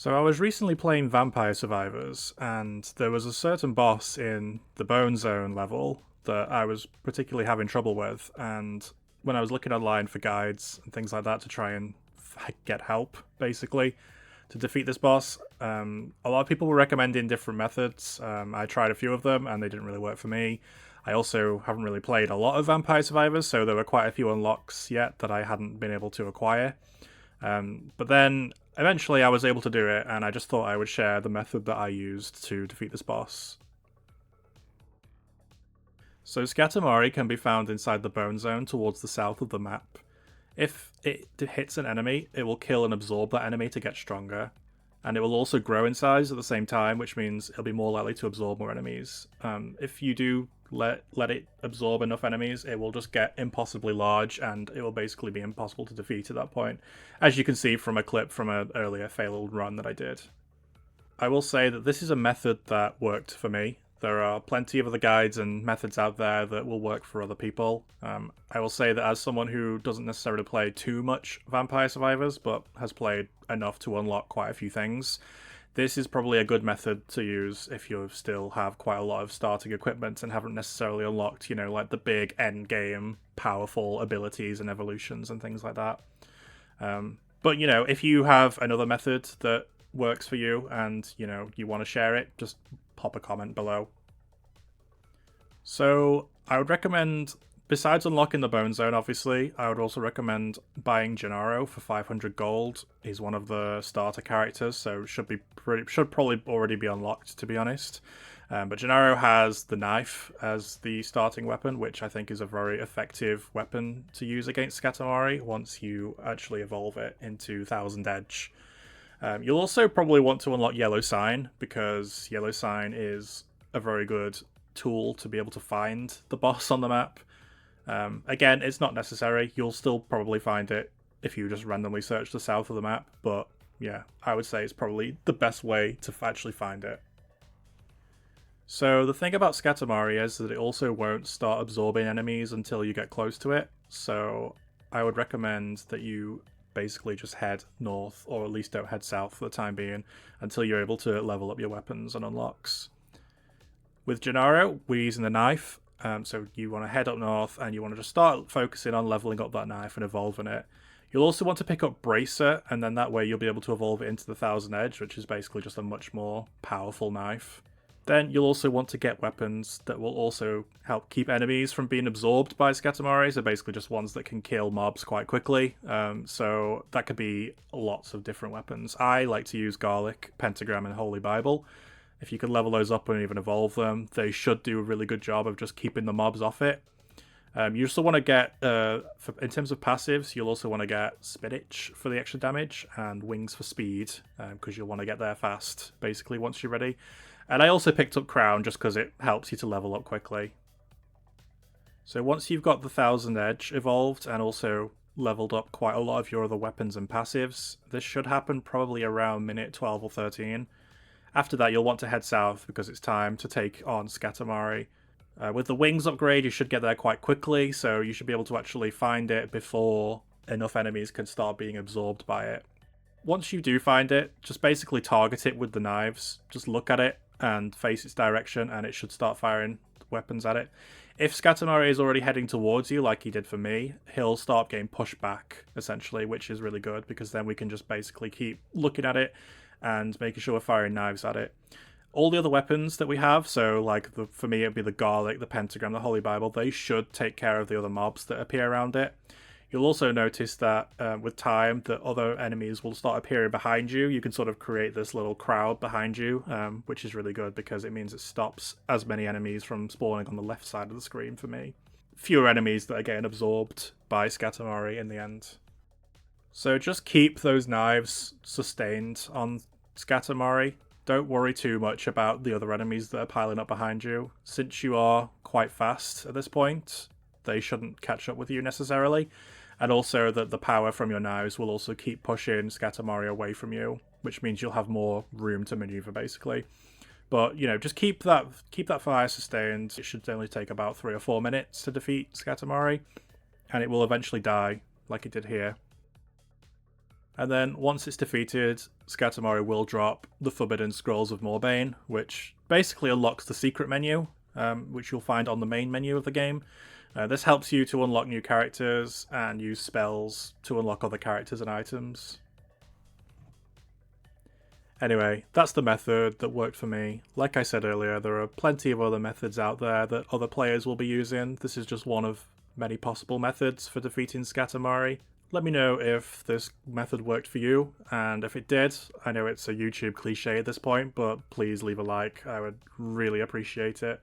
So I was recently playing Vampire Survivors, and there was a certain boss in the Bone Zone level that I was particularly having trouble with. And when I was looking online for guides and things like that to try and get help, basically, to defeat this boss, a lot of people were recommending different methods. I tried a few of them, and they didn't really work for me. I also haven't really played a lot of Vampire Survivors, so there were quite a few unlocks yet that I hadn't been able to acquire. But then eventually I was able to do it, and I just thought I would share the method that I used to defeat this boss. So Sketemari can be found inside the Bone Zone towards the south of the map. If it hits an enemy, it will kill and absorb that enemy to get stronger. And it will also grow in size at the same time, which means it'll be more likely to absorb more enemies. If you do let it absorb enough enemies, it will just get impossibly large, and it will basically be impossible to defeat at that point, as you can see from a clip from an earlier failed run that I did. I will say that this is a method that worked for me. There are plenty of other guides and methods out there that will work for other people. I will say that as someone who doesn't necessarily play too much Vampire Survivors, but has played enough to unlock quite a few things, this is probably a good method to use if you still have quite a lot of starting equipment and haven't necessarily unlocked, like the big end game powerful abilities and evolutions and things like that. But if you have another method that works for you and you want to share it, just pop a comment below. So I would recommend, besides unlocking the Bone Zone, obviously, I would also recommend buying Gennaro for 500 gold. He's one of the starter characters, so should probably already be unlocked, to be honest. But Gennaro has the knife as the starting weapon, which I think is a very effective weapon to use against Sketemari once you actually evolve it into Thousand Edge. You'll also probably want to unlock Yellow Sign, because Yellow Sign is a very good tool to be able to find the boss on the map. Again, it's not necessary. You'll still probably find it if you just randomly search the south of the map, but yeah, I would say it's probably the best way to actually find it. So the thing about Sketemari is that it also won't start absorbing enemies until you get close to it, so I would recommend that you basically just head north, or at least don't head south for the time being, until you're able to level up your weapons and unlocks. With Gennaro, we're using the knife, so you want to head up north and you want to just start focusing on leveling up that knife and evolving it. You'll also want to pick up Bracer, and then that way you'll be able to evolve it into the Thousand Edge, which is basically just a much more powerful knife. Then you'll also want to get weapons that will also help keep enemies from being absorbed by Sketemari, so basically just ones that can kill mobs quite quickly. So that could be lots of different weapons. I like to use Garlic, Pentagram, and Holy Bible. If you can level those up and even evolve them, they should do a really good job of just keeping the mobs off it. You also want to get, in terms of passives, you'll also want to get Spinach for the extra damage and Wings for speed, because you'll want to get there fast, basically, once you're ready. And I also picked up Crown just because it helps you to level up quickly. So once you've got the Thousand Edge evolved and also leveled up quite a lot of your other weapons and passives, this should happen probably around minute 12 or 13. After that, you'll want to head south because it's time to take on Sketemari. With the Wings upgrade, you should get there quite quickly, so you should be able to actually find it before enough enemies can start being absorbed by it. Once you do find it, just basically target it with the knives. Just look at it and face its direction, and it should start firing weapons at it. If Sketemari is already heading towards you, like he did for me, he'll start getting pushed back, essentially, which is really good, because then we can just basically keep looking at it and making sure we're firing knives at it. All the other weapons that we have, so like for me it'd be the Garlic, the Pentagram, the Holy Bible, they should take care of the other mobs that appear around it. You'll also notice that with time, that other enemies will start appearing behind you. You can sort of create this little crowd behind you, which is really good because it means it stops as many enemies from spawning on the left side of the screen for me. Fewer enemies that are getting absorbed by Sketemari in the end. So just keep those knives sustained on Sketemari. Don't worry too much about the other enemies that are piling up behind you. Since you are quite fast at this point, they shouldn't catch up with you necessarily. And also that the power from your knives will also keep pushing Sketemari away from you, which means you'll have more room to maneuver, basically. But, just keep that fire sustained. It should only take about 3 or 4 minutes to defeat Sketemari, and it will eventually die, like it did here. And then once it's defeated, Sketemari will drop the Forbidden Scrolls of Morbane, which basically unlocks the secret menu, which you'll find on the main menu of the game. This helps you to unlock new characters and use spells to unlock other characters and items. Anyway, that's the method that worked for me. Like I said earlier, there are plenty of other methods out there that other players will be using. This is just one of many possible methods for defeating Sketemari. Let me know if this method worked for you, and if it did, I know it's a YouTube cliche at this point, but please leave a like, I would really appreciate it.